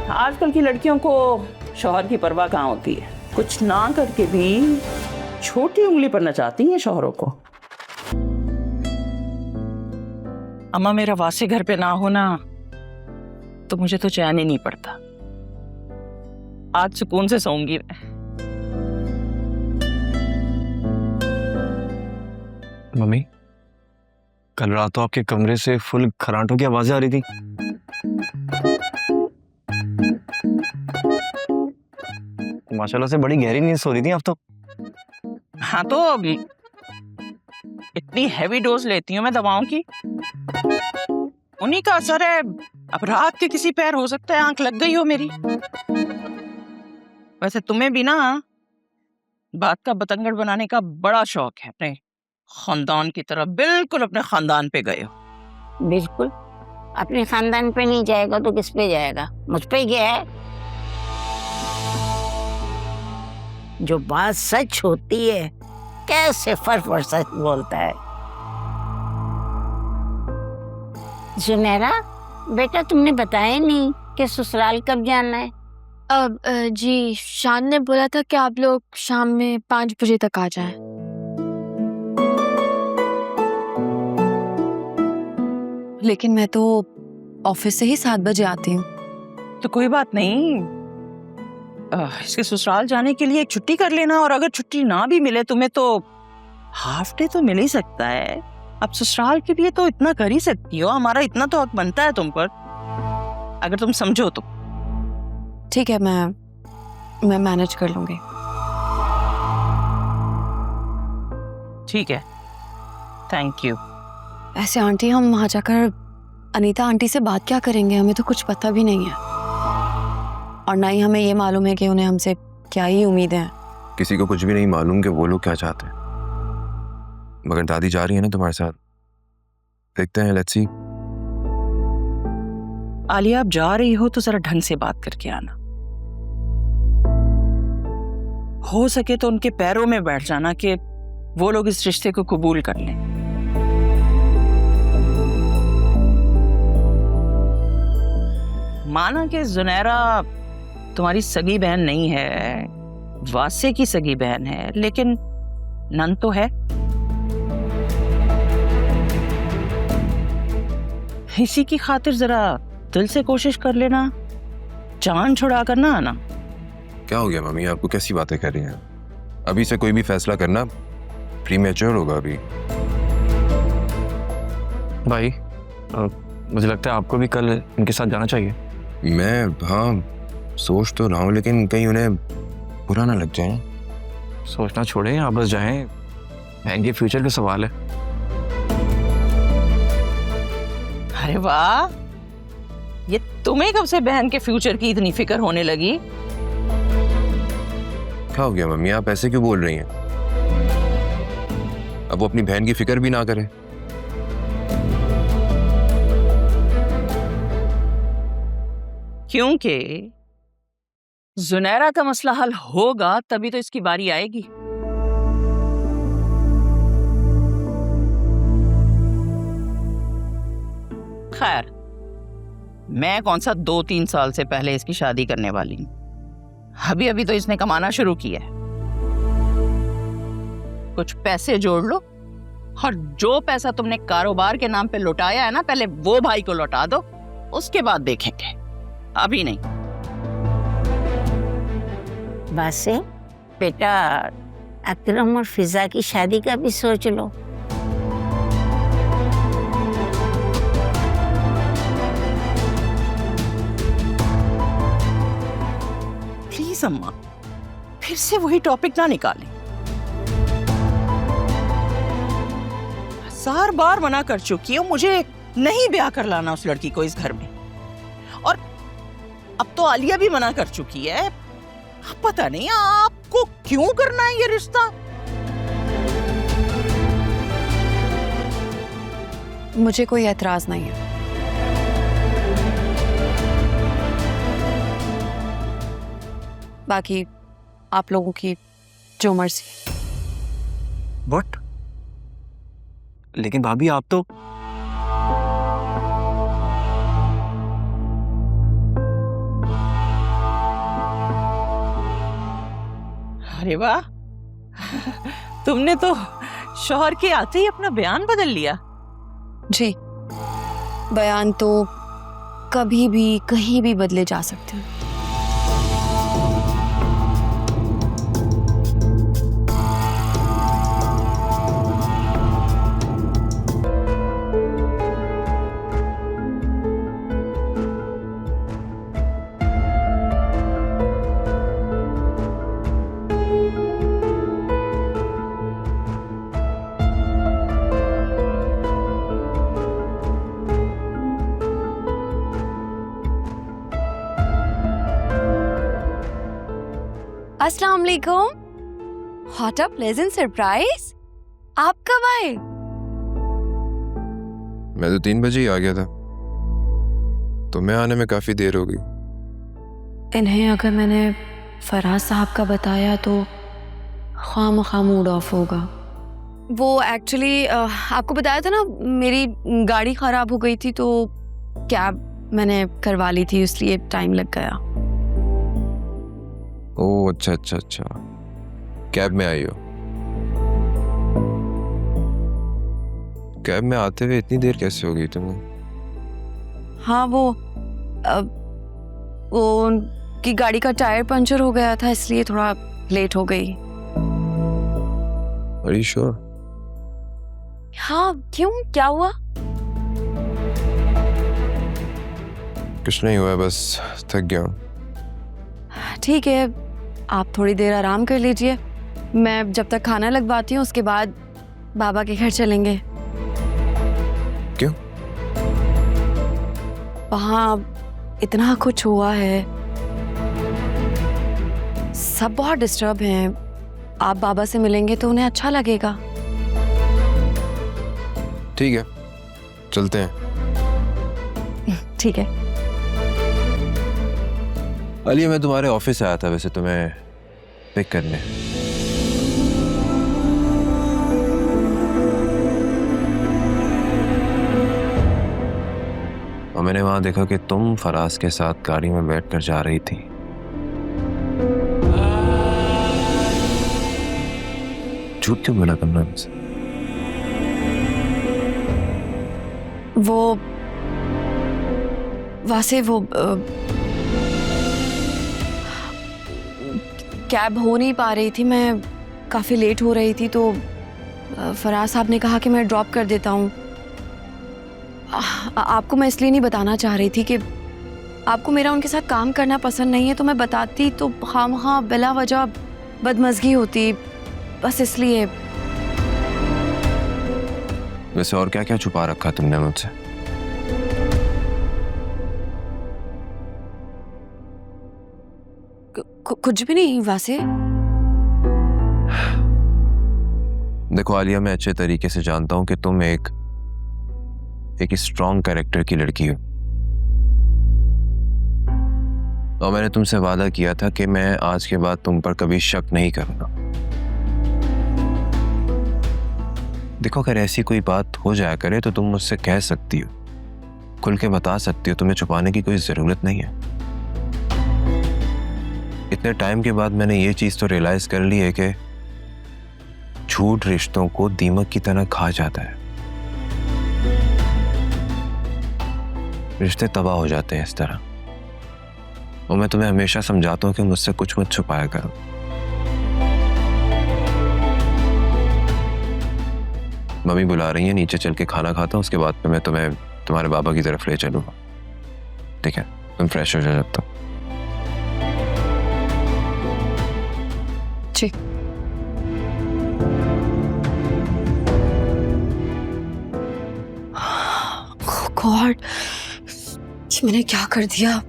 आजकल की लड़कियों को शौहर की परवाह कहाँ होती है, कुछ ना करके भी छोटी उंगली पर नचाती हैं शौहरों को। अम्मा मेरा वासे घर पे ना होना तो मुझे तो चैन ही नहीं पड़ता। आज सुकून से सोऊंगी मैं। मम्मी, कल रात तो आपके कमरे से फुल खराटों की आवाजें आ रही थी। माशाल्लाह से बड़ी गहरी नींद सो रही थी आप तो। हाँ तो इतनी हैवी डोज लेती हूँ मैं दवाओं की, उन्हीं का असर है। अब रात के किसी पैर हो सकता है आंख लग गई हो मेरी। वैसे तुम्हें भी ना बात का बतंगड़ बनाने का बड़ा शौक है, अपने खानदान की तरह बिल्कुल अपने खानदान पे गए हो। बिल्कुल, अपने खानदान पे नहीं जाएगा तो किस पे जाएगा? मुझ पे गया है। जो बात सच होती है कैसे फर सच बोलता है। जुनैरा बेटा, तुमने बताया नहीं कि ससुराल कब जाना है? अब जी शान ने बोला था कि आप लोग शाम में 5 बजे तक आ जाएं। लेकिन मैं तो ऑफिस से ही 7 बजे आती हूँ। तो कोई बात नहीं, इसके ससुराल जाने के लिए एक छुट्टी कर लेना, और अगर छुट्टी ना भी मिले तुम्हें तो हाफ डे तो मिल ही सकता है। अब ससुराल के लिए तो इतना कर ही सकती हो, हमारा इतना तो हक बनता है तुम पर, अगर तुम समझो तो। ठीक है, मैं मैनेज कर लूंगी। ठीक है, थैंक यू। ऐसे आंटी, हम वहां जाकर अनीता आंटी से बात क्या करेंगे? हमें तो कुछ पता भी नहीं है, और ना ही हमें ये मालूम है कि उन्हें हमसे क्या ही उम्मीद है। किसी को कुछ भी नहीं मालूम कि वो लोग क्या चाहते हैं, मगर दादी जा रही है ना तुम्हारे साथ, देखते हैं, लेट्स सी। आलिया, आप जा रही हो तो जरा ढंग से बात करके आना, हो सके तो उनके पैरों में बैठ जाना कि वो लोग इस रिश्ते को कबूल कर लें। माना कि जुनैरा तुम्हारी सगी बहन नहीं है, वासे की सगी बहन है, लेकिन नन तो है। इसी की खातिर जरा दिल से कोशिश कर लेना, जान छुड़ा कर ना आना। क्या हो गया मम्मी, आपको कैसी बातें कर रही हैं? अभी से कोई भी फैसला करना प्रीमेच्योर होगा अभी। भाई, मुझे लगता है आपको भी कल इनके साथ जाना चाहिए। मैं हाँ सोच तो रहा हूँ, लेकिन कहीं उन्हें बुरा ना लग जाए। सोचना छोड़ें, आप बस जाएं, बहन के फ्यूचर का सवाल है। अरे वाह, ये तुम्हें कब से बहन के फ्यूचर की इतनी फिक्र होने लगी? क्या हो गया मम्मी, आप ऐसे क्यों बोल रही हैं? अब वो अपनी बहन की फिक्र भी ना करे। क्योंकि जुनैरा का मसला हल होगा तभी तो इसकी बारी आएगी। खैर, मैं कौन सा 2-3 साल से पहले इसकी शादी करने वाली हूं। अभी अभी तो इसने कमाना शुरू किया है। कुछ पैसे जोड़ लो, और जो पैसा तुमने कारोबार के नाम पे लुटाया है ना, पहले वो भाई को लौटा दो, उसके बाद देखेंगे, अभी नहीं। वासे बेटा, अकरम और फिजा की शादी का भी सोच लो। प्लीज अम्मा, फिर से वही टॉपिक ना निकालें। 1000 बार मना कर चुकी हूं, मुझे नहीं ब्याह कर लाना उस लड़की को इस घर में, और अब तो आलिया भी मना कर चुकी है। पता नहीं आपको क्यों करना है ये रिश्ता। मुझे कोई एतराज नहीं है। बाकी आप लोगों की जो मर्जी। बट लेकिन भाभी, आप तो अरे वाह, तुमने तो शौहर के आते ही अपना बयान बदल लिया। जी, बयान तो कभी भी कहीं भी बदले जा सकते हैं। अस्सलाम वालेकुम। What a pleasant surprise! आप कब आए? मैं तो 3 बजे ही आ गया था, तुम्हें आने में काफी देर हो गई। इन्हें अगर मैंने फराज साहब का बताया तो खामखा मूड ऑफ होगा। वो एक्चुअली आपको बताया था ना, मेरी गाड़ी खराब हो गई थी तो कैब मैंने करवा ली थी, इसलिए टाइम लग गया। ओह अच्छा अच्छा अच्छा, कैब में आई हो। कैब में आते हुए इतनी देर कैसे हो गई तुम्हें? हाँ, वो उनकी गाड़ी का टायर पंचर हो गया था, इसलिए थोड़ा लेट हो गई। Are you sure? हाँ, क्यों, क्या हुआ? कुछ नहीं हुआ, बस थक गया हूँ। ठीक है, आप थोड़ी देर आराम कर लीजिए, मैं जब तक खाना लगवाती हूँ उसके बाद बाबा के घर चलेंगे। क्यों? वहाँ इतना कुछ हुआ है, सब बहुत डिस्टर्ब हैं। आप बाबा से मिलेंगे तो उन्हें अच्छा लगेगा। ठीक है, चलते हैं। ठीक है। अली, मैं तुम्हारे ऑफिस आया था वैसे तुम्हें पिक करने। और मैंने वहां देखा कि तुम फराज के साथ गाड़ी में बैठकर जा रही थी। झूठ क्यों बोला तुमने मुझसे? वो वैसे वो कैब हो नहीं पा रही थी, मैं काफ़ी लेट हो रही थी, तो फराज साहब ने कहा कि मैं ड्रॉप कर देता हूँ। आपको मैं इसलिए नहीं बताना चाह रही थी कि आपको मेरा उनके साथ काम करना पसंद नहीं है, तो मैं बताती तो खामखा बिला वजह बदमज़गी होती, बस इसलिए। वैसे और क्या क्या छुपा रखा तुमने मुझसे? कुछ भी नहीं वैसे। देखो आलिया, मैं अच्छे तरीके से जानता हूं कि तुम एक स्ट्रॉन्ग कैरेक्टर की लड़की हो, और मैंने तुमसे वादा किया था कि मैं आज के बाद तुम पर कभी शक नहीं करूंगा। देखो, अगर ऐसी कोई बात हो जाया करे तो तुम मुझसे कह सकती हो, खुल के बता सकती हो, तुम्हें छुपाने की कोई जरूरत नहीं है। इतने टाइम के बाद मैंने ये चीज तो रियलाइज कर ली है कि झूठ रिश्तों को दीमक की तरह खा जाता है। रिश्ते तबाह हो जाते हैं इस तरह। और मैं तुम्हें हमेशा समझाता हूं कि मुझसे कुछ मत छुपाया करो। मम्मी बुला रही है, नीचे चल के खाना खाता हूं, उसके बाद मैं तुम्हें तुम्हारे बाबा की तरफ ले चलूंगा। ठीक है, तुम फ्रेश हो जाओ जब तक। जी। गॉड, मैंने क्या कर दिया?